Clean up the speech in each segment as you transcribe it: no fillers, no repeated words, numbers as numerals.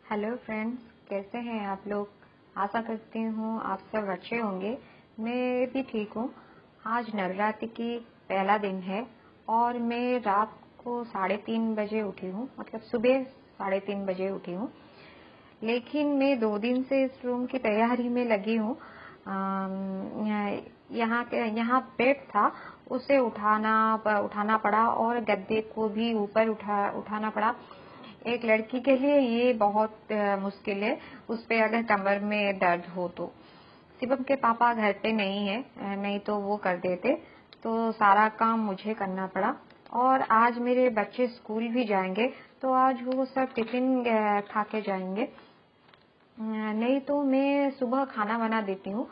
Hello friends, कैसे हैं आप लोग। आशा करती हूँ आप सब अच्छे होंगे। मैं भी ठीक हूँ। आज नवरात्रि की पहला दिन है और मैं रात को 3:30 बजे उठी हूँ, मतलब सुबह 3:30 बजे उठी हूँ। लेकिन मैं 2 दिन से इस रूम की तैयारी में लगी हूँ। यहाँ बेड था, उसे उठाना पड़ा और गद्दे को भी ऊपर उठाना पड़ा। एक लड़की के लिए ये बहुत मुश्किल है, उस पे अगर कमर में दर्द हो तो। शिवम के पापा घर पे नहीं है, नहीं तो वो कर देते, तो सारा काम मुझे करना पड़ा। और आज मेरे बच्चे स्कूल भी जाएंगे, तो आज वो सब टिफिन खा के जाएंगे। नहीं तो मैं सुबह खाना बना देती हूँ,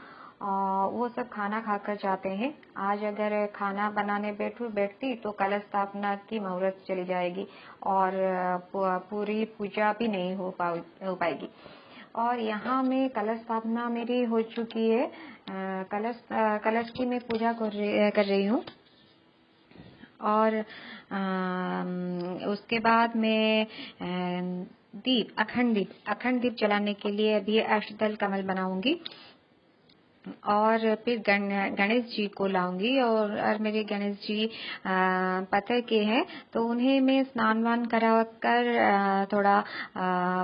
वो सब खाना खाकर जाते हैं। आज अगर खाना बनाने बैठती तो कलश स्थापना की मुहूर्त चली जाएगी और पूरी पूजा भी नहीं हो पाएगी। और यहाँ में कलश स्थापना मेरी हो चुकी है। कलश की मैं पूजा कर रही हूँ। और उसके बाद मैं अखंड दीप जलाने के लिए अभी अष्टदल कमल बनाऊंगी और फिर गणेश जी को लाऊंगी। और मेरे गणेश जी पत्थर के हैं, तो उन्हें मैं स्नान वान करा कर थोड़ा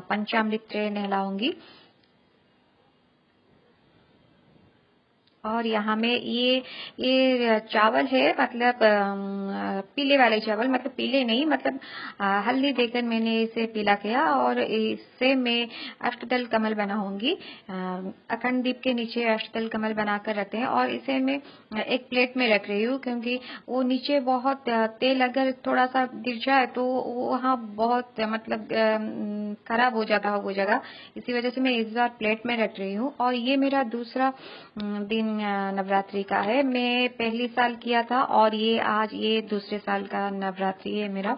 पंचामृत से नहलाऊंगी। और यहाँ में ये चावल है, मतलब पीले वाले चावल, मतलब पीले नहीं, मतलब हल्दी देकर मैंने इसे पीला किया और इससे मैं अष्टदल कमल बनाऊंगी। अखंड दीप के नीचे अष्टदल कमल बनाकर रखते हैं और इसे मैं एक प्लेट में रख रही हूँ, क्योंकि वो नीचे बहुत तेल अगर थोड़ा सा गिर जाए तो वहाँ बहुत मतलब खराब हो जाता है वो जगह। इसी वजह से मैं इस बार प्लेट में रख रही हूँ। और ये मेरा दूसरा दिन नवरात्रि का है। मैं पहली साल किया था और ये दूसरे साल का नवरात्रि है मेरा।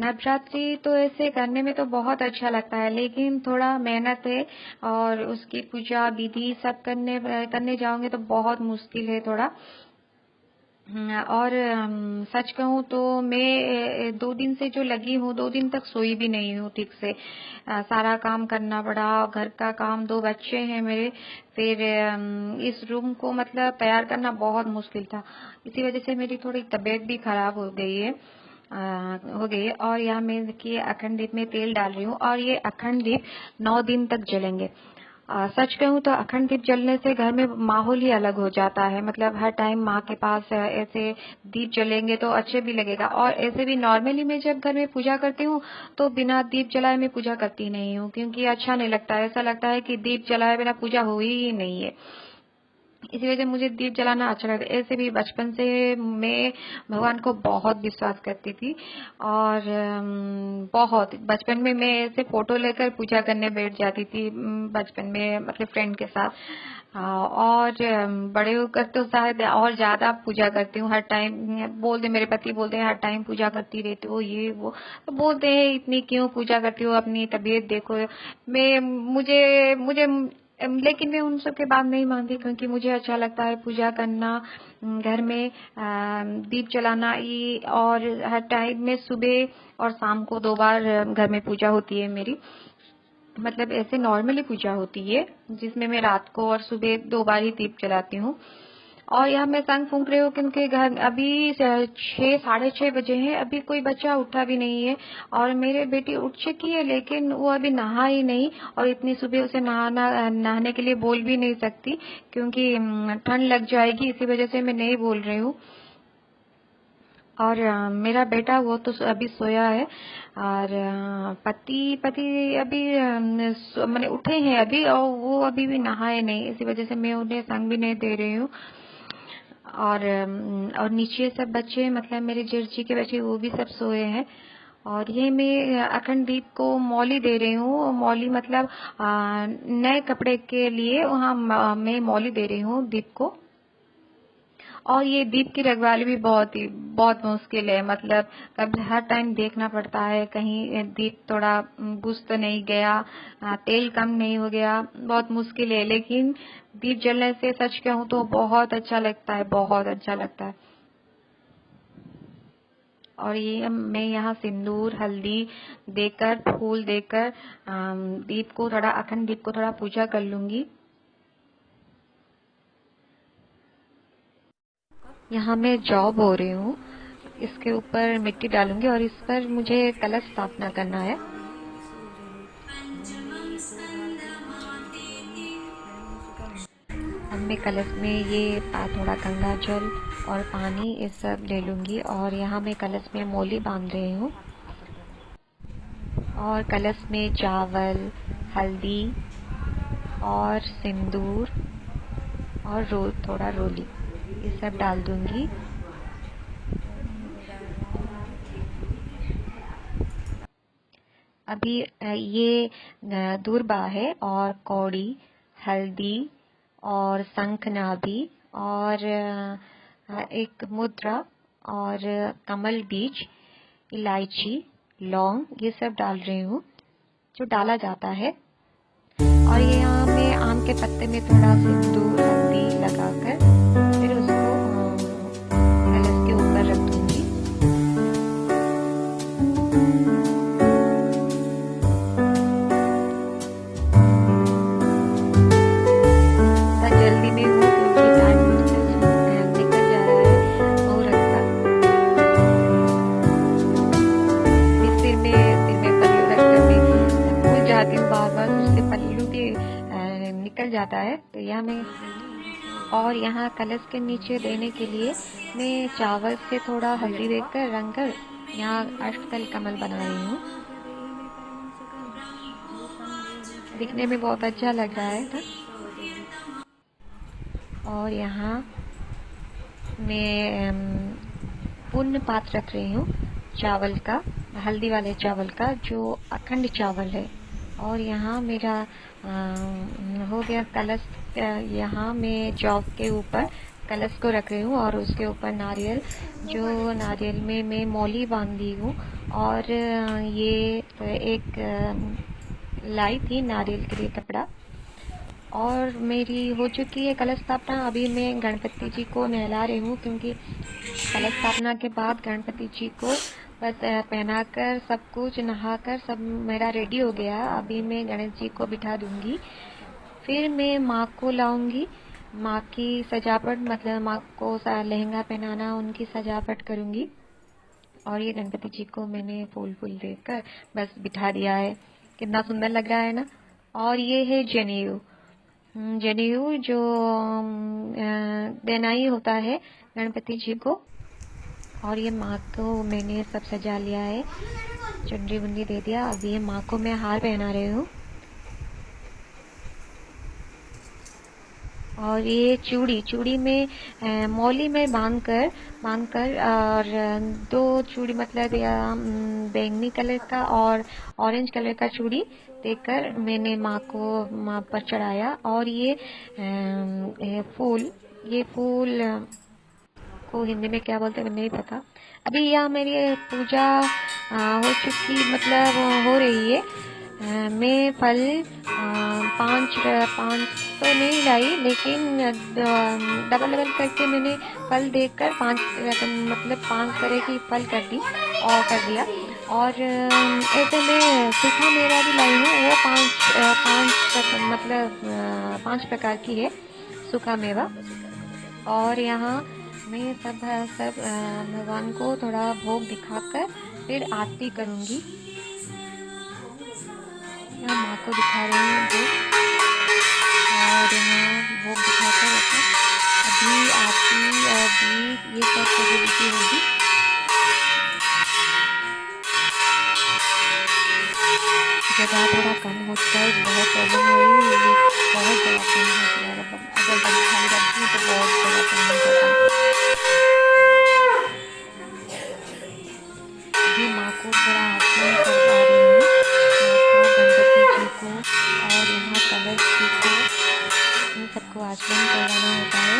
नवरात्रि तो ऐसे करने में तो बहुत अच्छा लगता है, लेकिन थोड़ा मेहनत है और उसकी पूजा विधि सब करने जाओगे तो बहुत मुश्किल है थोड़ा। और सच कहूँ तो मैं 2 दिन से जो लगी हूँ, 2 दिन तक सोई भी नहीं हूँ ठीक से। सारा काम करना पड़ा, घर का काम, 2 बच्चे हैं मेरे, फिर इस रूम को मतलब तैयार करना बहुत मुश्किल था। इसी वजह से मेरी थोड़ी तबीयत भी खराब हो गई है। और यहाँ मैं देखिए अखंड दीप में तेल डाल रही हूँ और ये अखंड दीप 9 दिन तक जलेंगे। सच कहूँ तो अखंड दीप जलने से घर में माहौल ही अलग हो जाता है। मतलब हर टाइम माँ के पास ऐसे दीप जलेंगे तो अच्छे भी लगेगा। और ऐसे भी नॉर्मली मैं जब घर में पूजा करती हूँ तो बिना दीप जलाए मैं पूजा करती नहीं हूँ, क्योंकि अच्छा नहीं लगता है। ऐसा लगता है कि दीप जलाए बिना पूजा हुई ही नहीं है। इसी वजह से मुझे दीप जलाना अच्छा लगता है। ऐसे भी बचपन से मैं भगवान को बहुत विश्वास करती थी और बहुत बचपन में मैं ऐसे फोटो लेकर पूजा करने बैठ जाती थी, बचपन में मतलब फ्रेंड के साथ। और बड़े होकर तो शायद और ज्यादा पूजा करती हूँ। हर टाइम मेरे पति बोलते हैं हर टाइम पूजा करती रहती हो, ये वो तो बोलते हैं इतनी क्यों पूजा करती हो, अपनी तबीयत देखो। मैं मुझे मुझे लेकिन मैं उन सब के बात नहीं मानती, क्योंकि मुझे अच्छा लगता है पूजा करना, घर में दीप जलाना। ये और हर टाइम में सुबह और शाम को 2 बार घर में पूजा होती है मेरी। मतलब ऐसे नॉर्मली पूजा होती है जिसमें मैं रात को और सुबह 2 बार ही दीप जलाती हूँ। और यहाँ मैं शंख फूंक रही हूँ, क्योंकि घर अभी 6, 6:30 बजे हैं, अभी कोई बच्चा उठा भी नहीं है। और मेरे बेटी उठ चुकी है, लेकिन वो अभी नहा ही नहीं। और इतनी सुबह उसे नहाने के लिए बोल भी नहीं सकती, क्योंकि ठंड लग जाएगी। इसी वजह से मैं नहीं बोल रही हूँ। और मेरा बेटा वो तो अभी सोया है। और पति पति अभी मैंने उठे हैं अभी, और वो अभी भी नहाए नहीं। इसी वजह से मैं उन्हें संग भी नहीं दे रही हूँ। और नीचे सब बच्चे, मतलब मेरे जेठ जी के बच्चे, वो भी सब सोए हैं। और ये मैं अखंड दीप को मौली दे रही हूँ। मौली मतलब नए कपड़े के लिए वहाँ मैं मौली दे रही हूँ दीप को। और ये दीप की रखवाली भी बहुत मुश्किल है। मतलब कभी हर टाइम देखना पड़ता है कहीं दीप थोड़ा बुझ तो नहीं गया, तेल कम नहीं हो गया, बहुत मुश्किल है। लेकिन दीप जलने से सच कहूँ तो बहुत अच्छा लगता है, बहुत अच्छा लगता है। और ये मैं यहाँ सिंदूर हल्दी देकर फूल देकर दीप को थोड़ा अखंड दीप को थोड़ा पूजा कर लूंगी। यहाँ मैं जौ बो रही हूँ, इसके ऊपर मिट्टी डालूंगी और इस पर मुझे कलश स्थापना करना है। अब मैं कलश में ये थोड़ा गंगा जल और पानी ये सब ले लूंगी और यहाँ मैं कलश में मोली बांध रही हूँ और कलश में चावल हल्दी और सिंदूर और थोड़ा रोली ये सब डाल दूंगी। अभी ये दूर्बा है और कौड़ी हल्दी और शंखनाभी और एक मुद्रा और कमल बीज इलायची लौंग ये सब डाल रही हूँ जो डाला जाता है। और ये यहाँ मैं आम के पत्ते में थोड़ा सिंदूर हल्दी लगाकर फिर उसको कलश के ऊपर रख दूंगी। जल्दी में हूँ क्योंकि टाइम निकल जा रहा है मुहूर्त का। सिर में पल्लू रखकर मैं भूल जाती हूँ बार उससे पल्लू भी निकल जाता है। तो यह मैं और यहाँ कलश के नीचे देने के लिए मैं चावल से थोड़ा हल्दी देकर रंग कर यहाँ अष्टदल कमल बना रही हूँ। दिखने में बहुत अच्छा लग रहा है ना। और यहाँ मैं पुण्य पात्र रख रही हूँ चावल का, हल्दी वाले चावल का जो अखंड चावल है। और यहाँ मेरा हो गया कलश। यहाँ मैं जौ के ऊपर कलश को रख रही हूँ और उसके ऊपर नारियल, जो नारियल में मैं मौली बांधी हूँ। और ये एक लाई थी नारियल के लिए कपड़ा। और मेरी हो चुकी है कलश स्थापना। अभी मैं गणपति जी को नहला रही हूँ क्योंकि कलश स्थापना के बाद गणपति जी को बस पहनाकर सब कुछ नहाकर सब मेरा रेडी हो गया। अभी मैं गणेश जी को बिठा दूंगी, फिर मैं माँ को लाऊंगी। माँ की सजावट मतलब माँ को लहंगा पहनाना उनकी सजावट करूंगी। और ये गणपति जी को मैंने फूल देकर बस बिठा दिया है। कितना सुंदर लग रहा है ना। और ये है जनेऊ, जनेऊ जो देना ही होता है गणपति जी को। और ये माँ को मैंने सब सजा लिया है, चुनरी बुंदी दे दिया। अब ये माँ को मैं हार पहना रही हूँ। और ये चूड़ी में मौली में बांध कर और दो चूड़ी मतलब बैंगनी कलर का और ऑरेंज कलर का चूड़ी देकर मैंने माँ पर चढ़ाया। और ये फूल को हिंदी में क्या बोलते हैं नहीं पता। अभी यहाँ मेरी पूजा हो चुकी मतलब हो रही है। मैं फल पांच तो नहीं लाई, लेकिन डबल करके मैंने फल देकर पांच तरह की फल कर दिया। और ऐसे में सूखा मेवा भी लाई हूँ, वो पांच प्रकार की है सूखा मेवा। और यहाँ मैं सब भगवान को थोड़ा भोग दिखाकर फिर आरती करूँगी। यहाँ माँ को दिखा रही हूँ भोग, और यहाँ भोग दिखाकर अभी आरती और दीप ये सब एक्टिविटी होगी। जगह थोड़ा कम होता है, बहुत प्रॉब्लम हो रही है। बहुत जगह कम हो गया, अगर बड़ी खाली रखती हूँ तो बहुत जगह कम हो जाता है। अभी माँ को थोड़ा आसमान करवा रही हूँ, माँ को, गणपति जी को और यहाँ कलश जी को, इन सबको आसमान करवाना होता है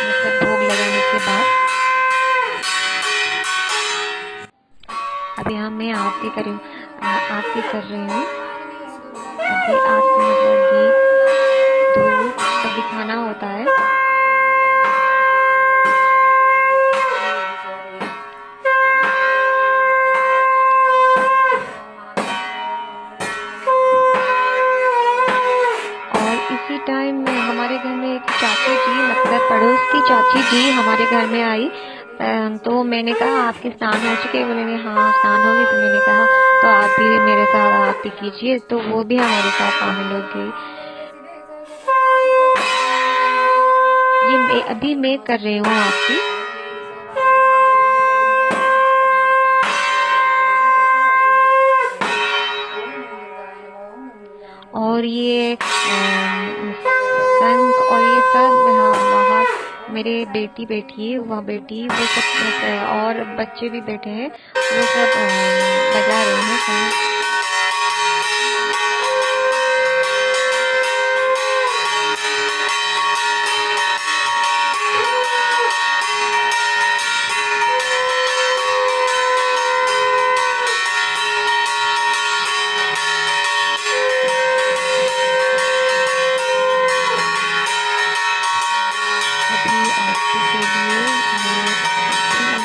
मतलब भोग लगाने के बाद। अब यहाँ मैं आरती कर रही हूँ। अभी आरती मतलब दीप धूप सब दिखाना होता है। चाची जी हमारे घर में आई। तो मैंने कहा आपके स्नान हो चुके? बोले हाँ स्नान हो गए। तो मैंने कहा तो आप भी मेरे साथ आरती कीजिए, तो वो भी हमारे साथ शामिल हो गई। ये अभी मैं कर रही हूँ आरती। और ये शंख और ये सब बाहर मेरे बेटी बैठी है, वह बेटी वो सब और बच्चे भी बैठे हैं, वो सब बजा रहे हैं शंख।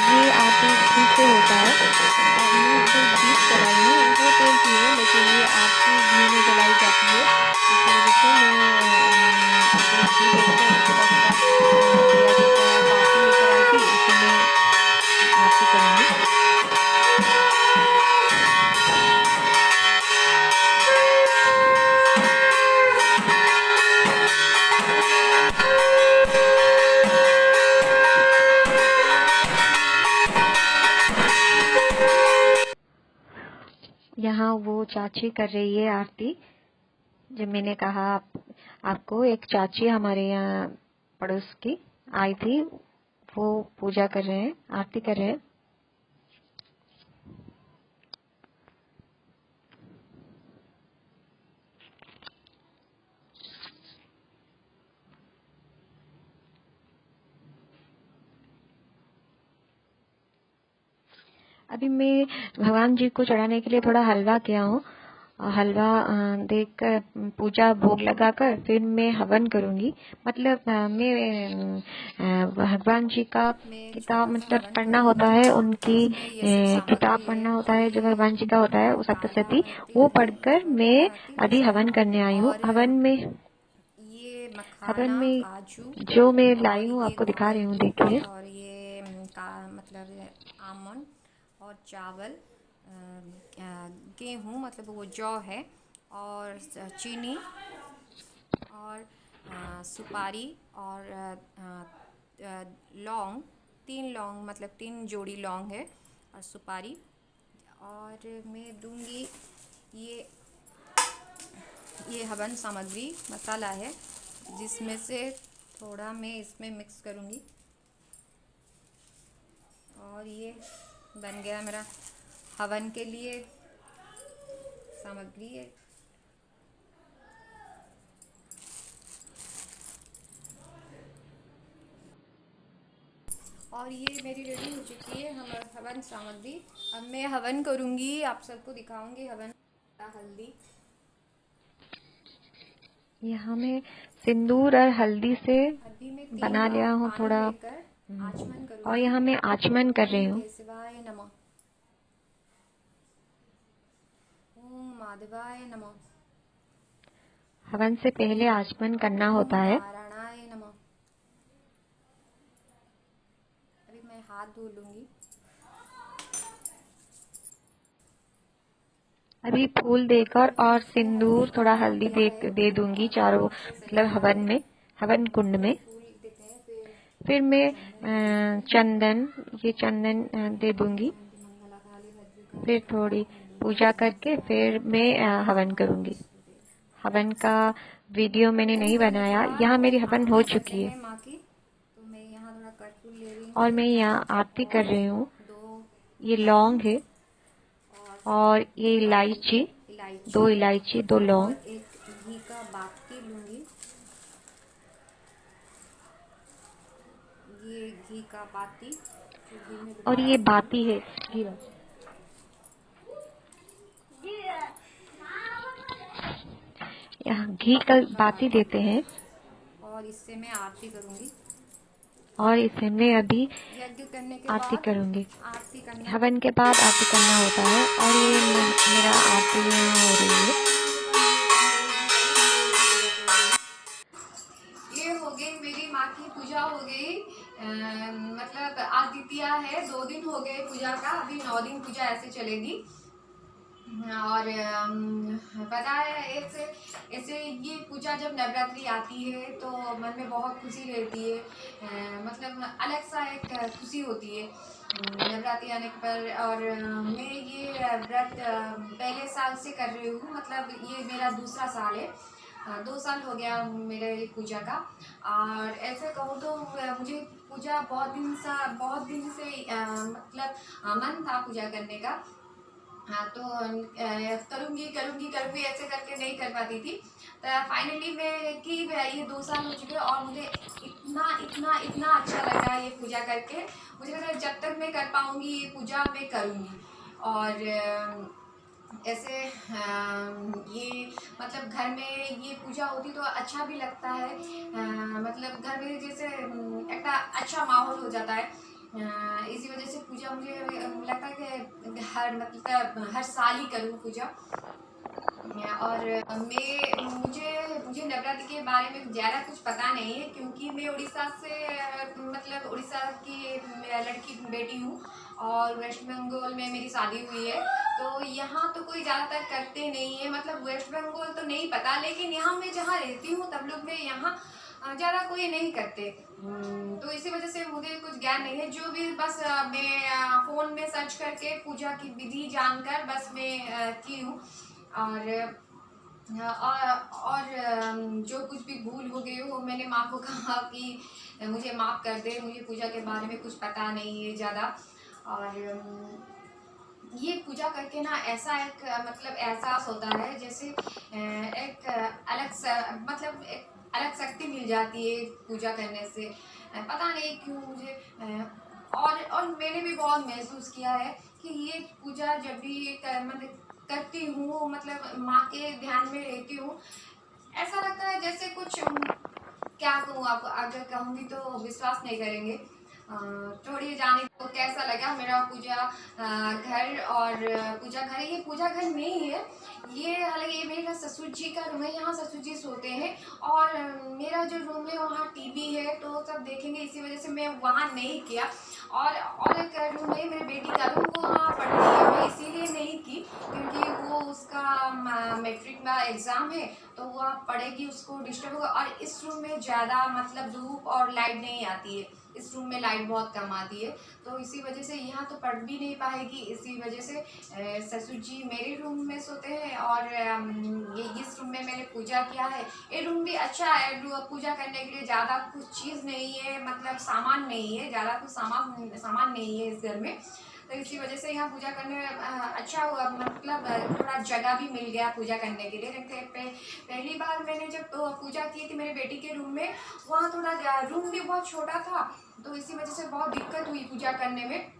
ये आरती ठीक से होता है। मैं तो दीप जलाई हूँ, वो तेल की है, लेकिन ये आरती घी में जलाई जाती है। इस वजह से मैं घी लेकर थोड़ा दिया जैसा बाती लेकर आई थी, इसी में आरती करूँगी। यहाँ वो चाची कर रही है आरती। जब मैंने कहा आपको, एक चाची हमारे यहाँ पड़ोस की आई थी, वो पूजा कर रहे हैं, आरती कर रहे हैं। अभी मैं भगवान जी को चढ़ाने के लिए थोड़ा हलवा किया हूँ। हलवा देकर पूजा भोग लगाकर फिर मैं हवन करूँगी। मतलब मैं भगवान जी का किताब मतलब पढ़ना होता है, उनकी किताब पढ़ना होता है, जो भगवान जी का होता है वो सप्तशती, वो पढ़कर मैं अभी हवन करने आई हूँ। हवन में जो मैं लाई हूँ आपको दिखा रही हूँ, देखिए। और ये मतलब आमंड और चावल, गेहूँ मतलब वो जौ है, और चीनी और सुपारी और लौंग, 3 लौंग मतलब 3 जोड़ी लौंग है और सुपारी। और मैं दूंगी ये हवन सामग्री मसाला है, जिसमें से थोड़ा मैं इसमें मिक्स करूँगी। और ये बन गया मेरा हवन के लिए सामग्री है। और ये मेरी रेडी हो चुकी है हवन सामग्री। अब मैं हवन करूँगी, आप सबको दिखाऊंगी हवन। हल्दी, यहाँ मैं सिंदूर और हल्दी से में 3 बना लिया हूँ पानी थोड़ा। लेकर आचमन करूँगी। और यहाँ मैं आचमन कर रही हूँ। केशवाय नमः, ओम माधवाय नमः। हवन से पहले आचमन करना होता है। नारायणाय नमः। अभी मैं हाथ धो लूँगी। अभी फूल देकर और सिंदूर थोड़ा हल्दी दे दूंगी चारों मतलब हवन कुंड में। फिर मैं चंदन दे दूंगी। फिर थोड़ी पूजा करके फिर मैं हवन करूंगी। हवन का वीडियो मैंने नहीं बनाया, यहाँ मेरी हवन हो चुकी है और मैं यहाँ आरती कर रही हूँ। ये लौंग है और ये इलायची, 2 इलायची, 2 लौंग। एक घी का बाती लूँगी, ये घी का बाती और ये बाती है घी। यहाँ घी का बाती देते हैं और इससे मैं आरती करूँगी। और इसे मैं अभी यज्ञ करने के आरती बाद करूँगी। आरती करना, हवन के बाद आरती करना होता है। और ये मेरा आरती यहाँ हो रही है। ये हो गई मेरी माँ की पूजा हो गई। गए पूजा का, अभी 9 दिन पूजा ऐसे चलेगी। और पता है ऐसे ऐसे ये पूजा जब नवरात्रि आती है तो मन में बहुत खुशी रहती है, मतलब अलग सा एक खुशी होती है नवरात्रि आने पर। और मैं ये व्रत पहले साल से कर रही हूँ, मतलब ये मेरा दूसरा साल है। 2 साल हो गया मेरे पूजा का। और ऐसे कहूँ तो मुझे पूजा बहुत दिन से मतलब मन था पूजा करने का। हाँ, तो करूँगी करूँगी करूँगी ऐसे करके नहीं कर पाती थी। तो फाइनली मैं कि ये 2 साल हो चुके हैं और मुझे इतना इतना इतना अच्छा लगा ये पूजा करके। मुझे लगा जब तक मैं कर पाऊँगी ये पूजा मैं करूँगी। और ऐसे ये मतलब घर में ये पूजा होती तो अच्छा भी लगता है, मतलब घर में जैसे एक अच्छा माहौल हो जाता है। इसी वजह से पूजा मुझे लगता है कि हर साल ही करूँ पूजा। और मुझे नवरात्रि के बारे में ज़्यादा कुछ पता नहीं है, क्योंकि मैं उड़ीसा से मतलब उड़ीसा की लड़की बेटी हूँ और वेस्ट बंगाल में मेरी शादी हुई है। तो यहाँ तो कोई ज़्यादातर करते नहीं है, मतलब वेस्ट बंगाल तो नहीं पता, लेकिन यहाँ मैं जहाँ रहती हूँ तब लोग में यहाँ ज़्यादा कोई नहीं करते। तो इसी वजह से मुझे कुछ ज्ञान नहीं है। जो भी बस मैं फ़ोन में सर्च करके पूजा की विधि जानकर बस मैं की हूँ। और जो कुछ भी भूल हो गई हो मैंने माँ को कहा कि मुझे माफ़ कर दे, मुझे पूजा के बारे में कुछ पता नहीं है ज़्यादा। और ये पूजा करके ना ऐसा एक मतलब एहसास होता है जैसे एक मतलब एक अलग शक्ति मिल जाती है पूजा करने से। पता नहीं क्यों मुझे और मैंने भी बहुत महसूस किया है कि ये पूजा जब भी मतलब करती हूँ, मतलब माँ के ध्यान में रहती हूँ, ऐसा लगता है जैसे कुछ क्या कहूँ आपको, अगर कहूँगी तो विश्वास नहीं करेंगे। थोड़ी जाने को कैसा लगा मेरा पूजा घर। और पूजा घर, ये पूजा घर नहीं है, ये हालांकि ये मेरे ससुर जी का रूम है, यहाँ ससुर जी सोते हैं। और मेरा जो रूम है वहाँ टीवी है तो सब देखेंगे, इसी वजह से मैं वहाँ नहीं किया। और एक रूम है मेरी बेटी का रूम, वो वहाँ पढ़ती है, मैं इसीलिए नहीं की क्योंकि वो उसका मैट्रिक का एग्ज़ाम है तो वो आप पढ़ेगी, उसको डिस्टर्ब होगा। और इस रूम में ज़्यादा मतलब धूप और लाइट नहीं आती है, इस रूम में लाइट बहुत कम आती है, तो इसी वजह से यहाँ तो पढ़ भी नहीं पाएगी। इसी वजह से ससुर जी मेरे रूम में सोते हैं और ये इस रूम में मैंने पूजा किया है। ये रूम भी अच्छा है, पूजा करने के लिए ज़्यादा कुछ चीज़ नहीं है, मतलब सामान नहीं है, ज़्यादा कुछ सामान नहीं है इस घर में। तो इसी वजह से यहाँ पूजा करने में अच्छा हुआ, मतलब थोड़ा जगह भी मिल गया पूजा करने के लिए। पहली बार मैंने जब पूजा की थी मेरे बेटी के रूम में, वहाँ थोड़ा रूम भी बहुत छोटा था, तो इसी वजह से बहुत दिक्कत हुई पूजा करने में।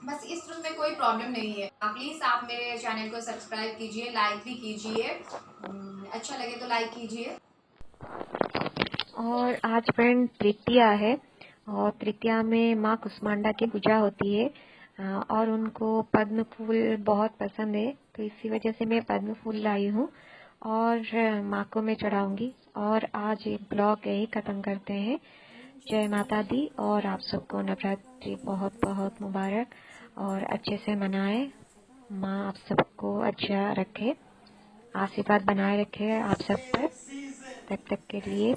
बस इस रूम में कोई प्रॉब्लम नहीं है। प्लीज़ आप मेरे चैनल को सब्सक्राइब कीजिए, लाइक भी कीजिए, अच्छा लगे तो लाइक कीजिए। और आज फ्रेंड तृतीया है और तृतीया में माँ कुष्मांडा की पूजा होती है और उनको पद्म फूल बहुत पसंद है, तो इसी वजह से मैं पद्म फूल लाई हूँ और माँ को मैं चढ़ाऊंगी। और आज एक ब्लॉग यही ख़त्म करते हैं। जय माता दी और आप सबको नवरात्रि बहुत बहुत मुबारक और अच्छे से मनाएं। माँ आप सबको अच्छा रखे, आशीर्वाद बनाए रखे आप सब पर, तब तक के लिए